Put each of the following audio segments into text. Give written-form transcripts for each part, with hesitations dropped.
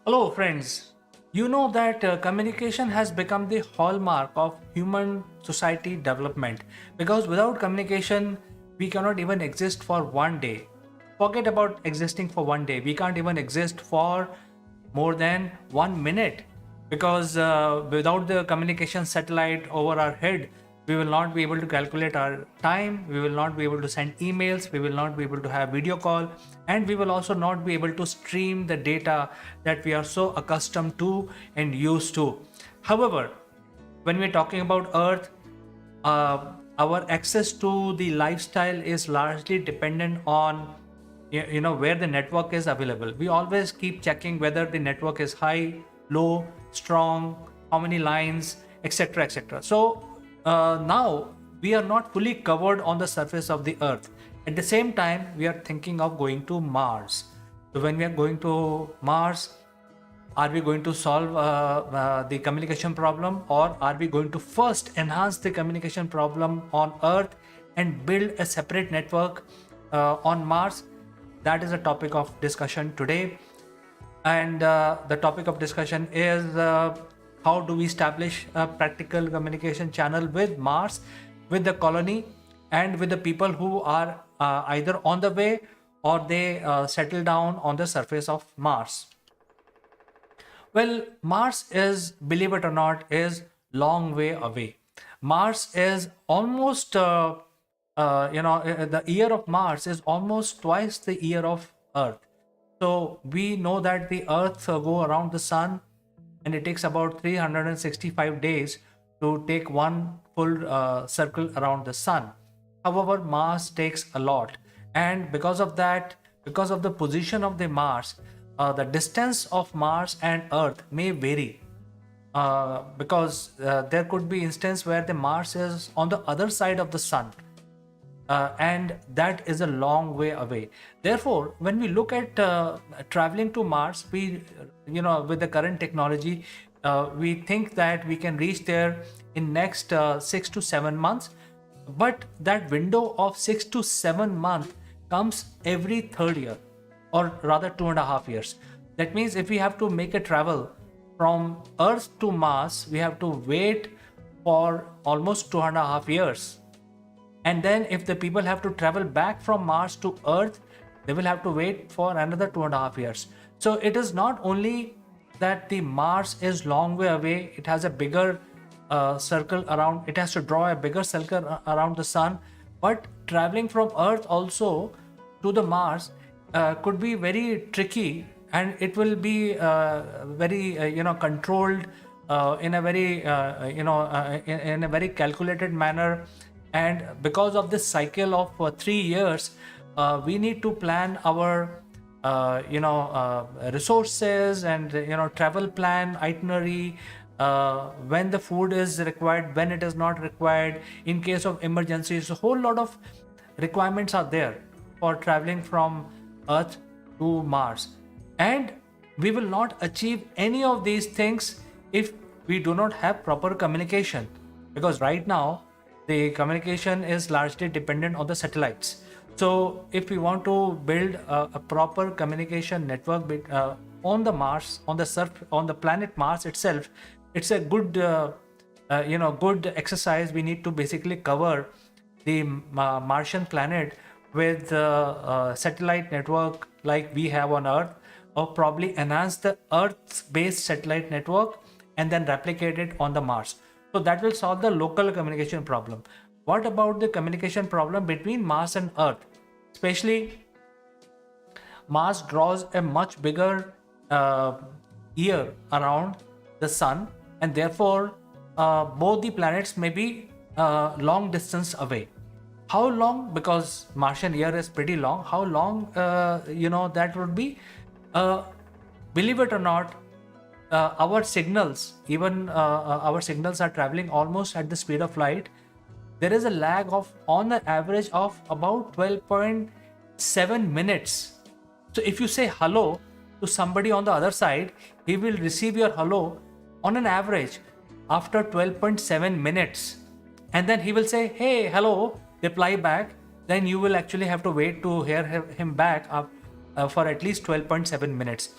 Hello, friends. You know that communication has become the hallmark of human society development because without communication, we cannot even exist for one day. Forget about existing for one day. We can't even exist for more than 1 minute because without the communication satellite over our head, we will not be able to calculate our time, we will not be able to send emails, we will not be able to have video call, and we will also not be able to stream the data that we are so accustomed to and used to. However, when we're talking about earth, our access to the lifestyle is largely dependent on where the network is available. We always keep checking whether the network is high, low, strong, how many lines, etc, etc. So now we are not fully covered on the surface of the earth. At the same time, we are thinking of going to Mars. So when we are going to Mars, are we going to solve the communication problem, or are we going to first enhance the communication problem on earth and build a separate network on Mars? That is a topic of discussion today, and the topic of discussion is how do we establish a practical communication channel with Mars, with the colony, and with the people who are either on the way or they settle down on the surface of Mars. Well, Mars is, believe it or not, is long way away. Mars is almost, the year of Mars is almost twice the year of Earth. So we know that the Earth go around the Sun, and it takes about 365 days to take one full circle around the Sun. However, Mars takes a lot, and because of that, because of the position of the Mars, the distance of Mars and Earth may vary. Because there could be instance where the Mars is on the other side of the Sun, and that is a long way away. Therefore, when we look at traveling to Mars, we, with the current technology, we think that we can reach there in next 6 to 7 months. But that window of 6 to 7 months comes every third year, or rather 2.5 years. That means if we have to make a travel from Earth to Mars, we have to wait for almost 2.5 years. And then if the people have to travel back from Mars to Earth, they will have to wait for another 2.5 years. So it is not only that the Mars is long way away, it has a bigger circle around, it has to draw a bigger circle around the Sun, but traveling from Earth also to the Mars could be very tricky, and it will be very controlled in a very in a very calculated manner. And because of this cycle of 3 years, we need to plan our resources and travel plan itinerary, when the food is required, when it is not required, in case of emergencies. A whole lot of requirements are there for traveling from Earth to Mars, and we will not achieve any of these things if we do not have proper communication, because right now the communication is largely dependent on the satellites. So if we want to build a proper communication network on the Mars, on the planet Mars itself, it's a good good exercise. We need to basically cover the Martian planet with satellite network like we have on Earth, or probably enhance the Earth's based satellite network and then replicate it on the Mars. So that will solve the local communication problem. What about the communication problem between Mars and Earth? Especially, Mars draws a much bigger year around the Sun, and therefore both the planets may be long distance away. How long? Because Martian year is pretty long. How long that would be? Believe it or not, our signals, even our signals are traveling almost at the speed of light. There is a lag of, on the average, of about 12.7 minutes. So if you say hello to somebody on the other side, he will receive your hello on an average after 12.7 minutes, and then he will say, hey, hello, reply back. Then you will actually have to wait to hear him back for at least 12.7 minutes.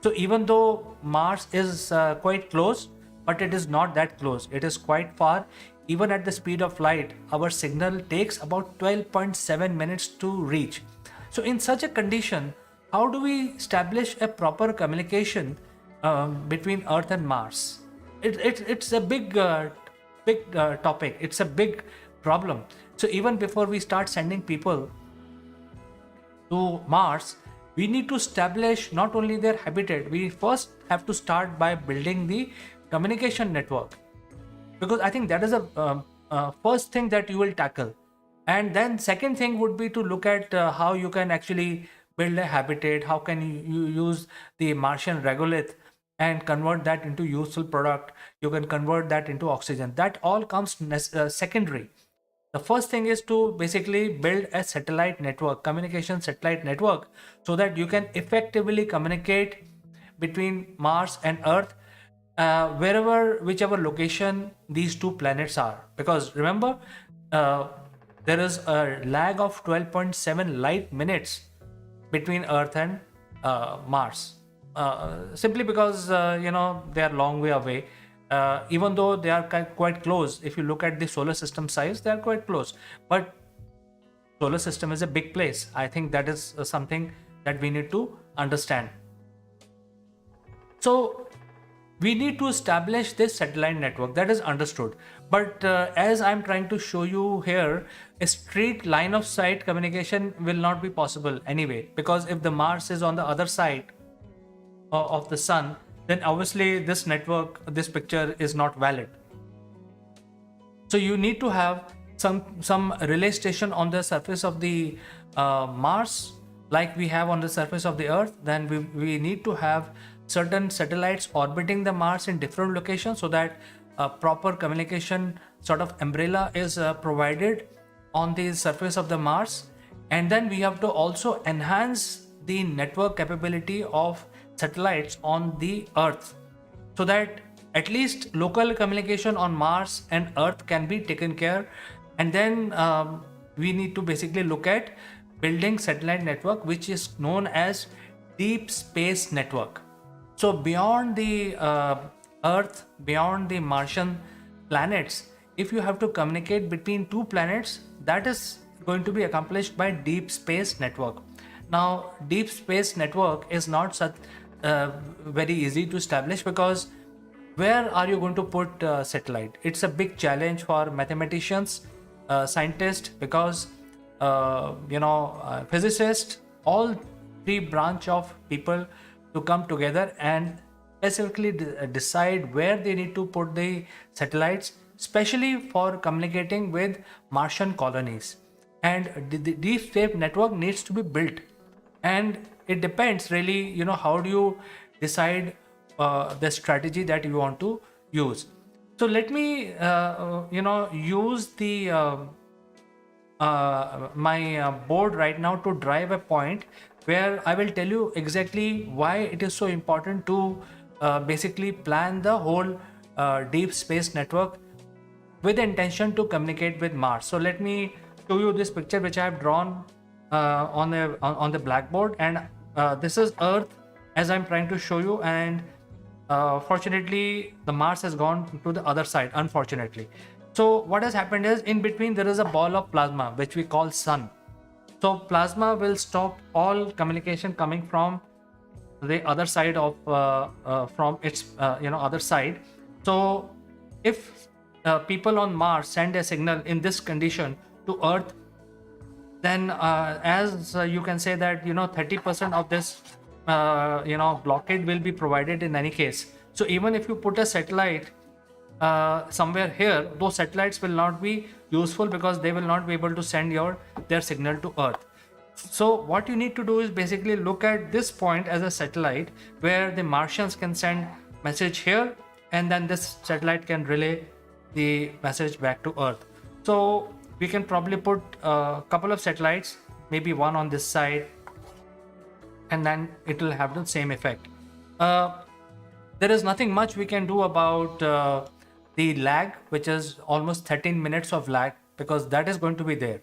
So even though Mars is quite close, but it is not that close. It is quite far. Even at the speed of light, our signal takes about 12.7 minutes to reach. So in such a condition, how do we establish a proper communication between Earth and Mars? It's a big topic. It's a big problem. So even before we start sending people to Mars, we need to establish not only their habitat, we first have to start by building the communication network, because I think that is a first thing that you will tackle. And then second thing would be to look at how you can actually build a habitat, how can you use the Martian regolith and convert that into useful product. You can convert that into oxygen. That all comes secondary. The first thing is to basically build a satellite network, communication satellite network, so that you can effectively communicate between Mars and Earth, whichever location these two planets are. Because remember, there is a lag of 12.7 light minutes between Earth and Mars. Simply because they are long way away. Even though they are quite close, if you look at the solar system size, they are quite close. But solar system is a big place. I think that is something that we need to understand. So we need to establish this satellite network, that is understood. But as I'm trying to show you here, a straight line of sight communication will not be possible anyway, because if the Mars is on the other side of the sun, then obviously this network, this picture is not valid. So you need to have some relay station on the surface of the Mars, like we have on the surface of the Earth. Then we need to have certain satellites orbiting the Mars in different locations, so that proper communication sort of umbrella is provided on the surface of the Mars. And then we have to also enhance the network capability of satellites on the Earth, so that at least local communication on Mars and Earth can be taken care. And then we need to basically look at building satellite network, which is known as deep space network. So beyond the Earth, beyond the Martian planets, if you have to communicate between two planets, that is going to be accomplished by deep space network. Now, deep space network is not such very easy to establish, because where are you going to put satellite? It's a big challenge for mathematicians, scientists, because physicists, all three branch of people to come together and specifically decide where they need to put the satellites, especially for communicating with Martian colonies. And the deep space network needs to be built, and it depends really, how do you decide the strategy that you want to use. So let me use the my board right now to drive a point where I will tell you exactly why it is so important to basically plan the whole deep space network with the intention to communicate with Mars. So let me show you this picture which I have drawn on the blackboard, and this is Earth as I'm trying to show you, and fortunately the Mars has gone to the other side, unfortunately. So what has happened is, in between there is a ball of plasma which we call sun. So plasma will stop all communication coming from the other side of from its other side. So if people on Mars send a signal in this condition to Earth, then as you can say that 30% of this blockade will be provided in any case. So even if you put a satellite somewhere here, those satellites will not be useful, because they will not be able to send their signal to Earth. So what you need to do is basically look at this point as a satellite where the Martians can send message here, and then this satellite can relay the message back to Earth. So we can probably put a couple of satellites, maybe one on this side, and then it will have the same effect. There is nothing much we can do about the lag, which is almost 13 minutes of lag, because that is going to be there.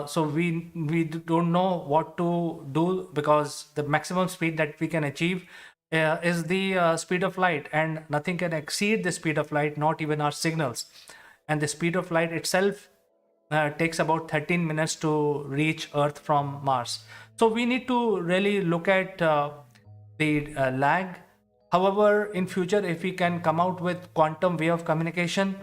So we don't know what to do, because the maximum speed that we can achieve is the speed of light, and nothing can exceed the speed of light, not even our signals. And the speed of light itself takes about 13 minutes to reach Earth from Mars. So we need to really look at the lag. However, in future, if we can come out with quantum way of communication,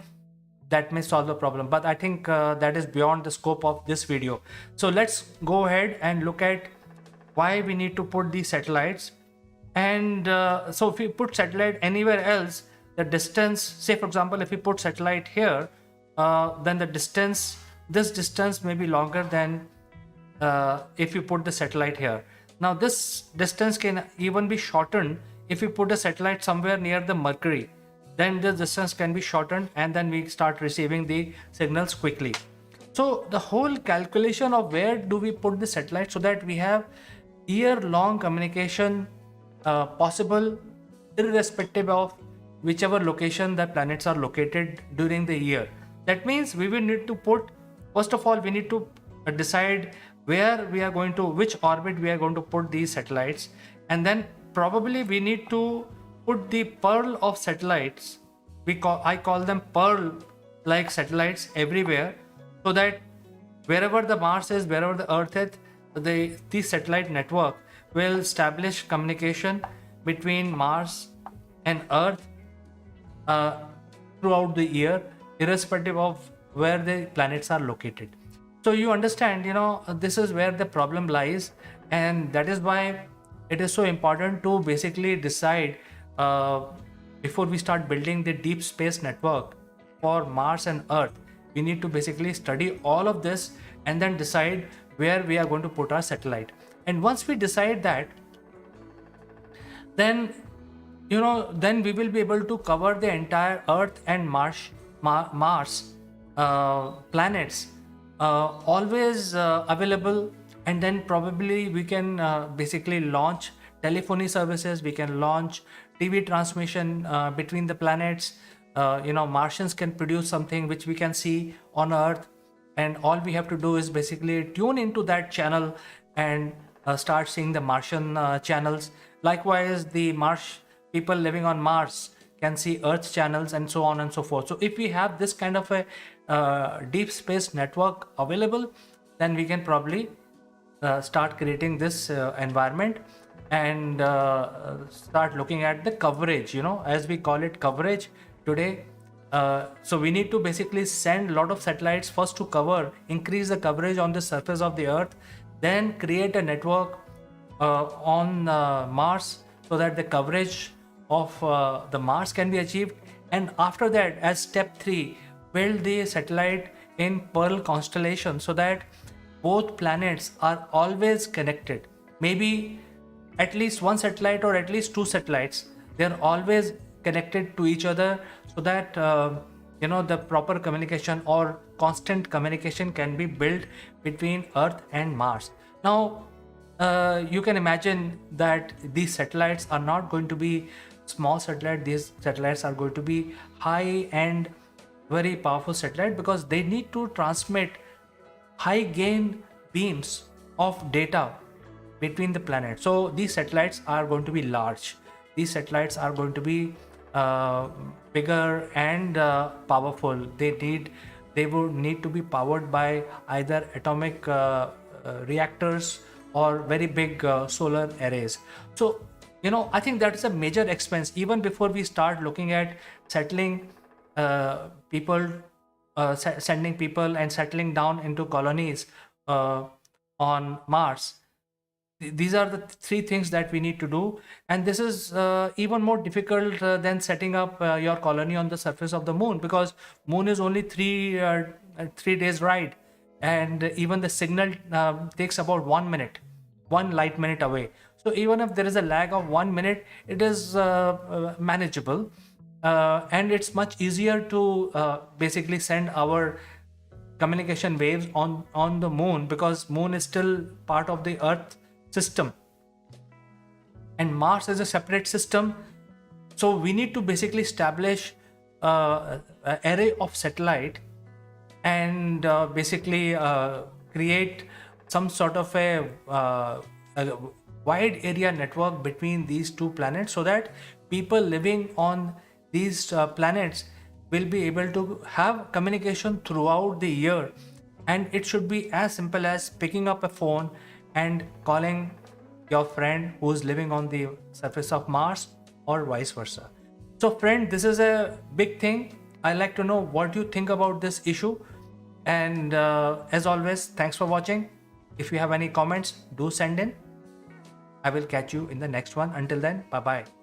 that may solve the problem. But I think that is beyond the scope of this video. So let's go ahead and look at why we need to put these satellites. And so if we put satellite anywhere else, the distance, say for example, if we put satellite here, then this distance may be longer than if you put the satellite here. Now this distance can even be shortened if you put a satellite somewhere near the Mercury. Then the distance can be shortened, and then we start receiving the signals quickly. So the whole calculation of where do we put the satellite so that we have year-long communication possible, irrespective of whichever location the planets are located during the year. That means we will need to put, first of all, we need to decide where we are going to, which orbit we are going to put these satellites, and then probably we need to put the pearl of satellites. I call them pearl-like satellites everywhere, so that wherever the Mars is, wherever the Earth is, the satellite network will establish communication between Mars and Earth throughout the year, irrespective of where the planets are located. So you understand, this is where the problem lies, and that is why it is so important to basically decide before we start building the deep space network for Mars and Earth. We need to basically study all of this and then decide where we are going to put our satellite. And once we decide that, then then we will be able to cover the entire Earth and Mars planets, always available. And then probably we can basically launch telephony services, we can launch TV transmission between the planets. Martians can produce something which we can see on Earth, and all we have to do is basically tune into that channel and start seeing the Martian channels. Likewise, the people living on Mars can see Earth's channels, and so on and so forth. So if we have this kind of a deep space network available, then we can probably start creating this environment and start looking at the coverage, as we call it, coverage today. So we need to basically send a lot of satellites first to increase the coverage on the surface of the Earth, then create a network on Mars so that the coverage of the Mars can be achieved. And after that, as step 3, build the satellite in Pearl constellation so that both planets are always connected. Maybe at least one satellite or at least two satellites, they're always connected to each other, so that the proper communication or constant communication can be built between Earth and Mars. Now you can imagine that these satellites are not going to be small satellites. These satellites are going to be high and very powerful satellite, because they need to transmit high gain beams of data between the planets. So these satellites are going to be large. These satellites are going to be bigger and powerful. They would need to be powered by either atomic reactors or very big solar arrays. So I think that's a major expense. Even before we start looking at settling people, sending people and settling down into colonies on Mars, these are the 3 things that we need to do. And this is even more difficult than setting up your colony on the surface of the moon, because moon is only 3 days ride, and even the signal takes about 1 minute, 1 light minute away. So even if there is a lag of 1 minute, it is manageable, and it's much easier to basically send our communication waves on the moon, because moon is still part of the Earth system and Mars is a separate system. So we need to basically establish an array of satellite and basically create some sort of a wide area network between these two planets, so that people living on these planets will be able to have communication throughout the year. And it should be as simple as picking up a phone and calling your friend who's living on the surface of Mars, or vice versa. So friend, this is a big thing. I like to know what you think about this issue. And as always, thanks for watching. If you have any comments, do send in. I will catch you in the next one. Until then, bye bye.